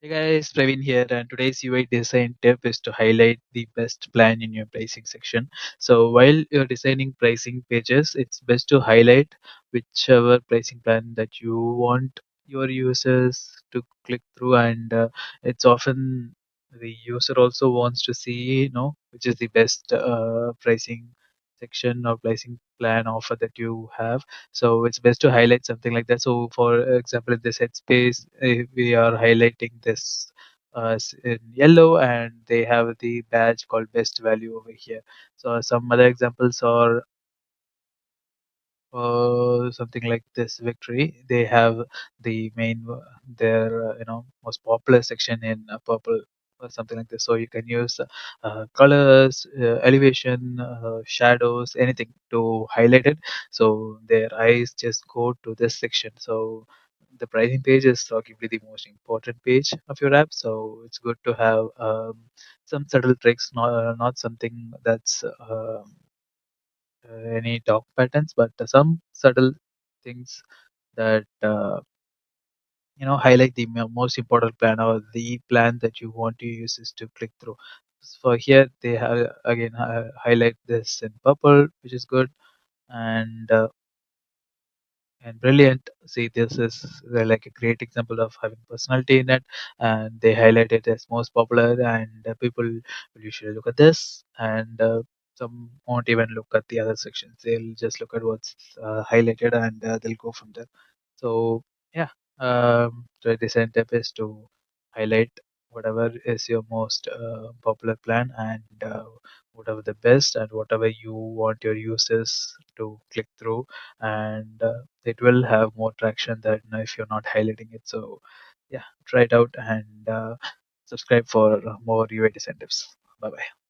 Hey guys, Praveen here, and today's UI design tip is to highlight the best plan in your pricing section. So while you're designing pricing pages, it's best to highlight whichever pricing plan that you want your users to click through, and it's often the user also wants to see, which is the best pricing section or pricing plan offer that you have. So it's best to highlight something like that. So for example, in this headspace, we are highlighting this in yellow, and they have the badge called best value over here. So some other examples are something like this victory. They have the main their most popular section in purple or something like this. So you can use colors, elevation, shadows, anything to highlight it. So their eyes just go to this section. So the pricing page is arguably the most important page of your app. So it's good to have some subtle tricks, not something that's any dark patterns, but some subtle things that highlight the most important plan or the plan that you want your users to click through. For here, they have again highlight this in purple, which is good, and brilliant. See, this is like a great example of having personality in it, and they highlight it as most popular, and people will usually look at this, and some won't even look at the other sections. They'll just look at what's highlighted, and they'll go from there. So yeah, the design tip is to highlight whatever is your most popular plan, and whatever the best, and whatever you want your users to click through, and it will have more traction than if you're not highlighting it. So yeah, try it out, and subscribe for more UI design tips. Bye bye.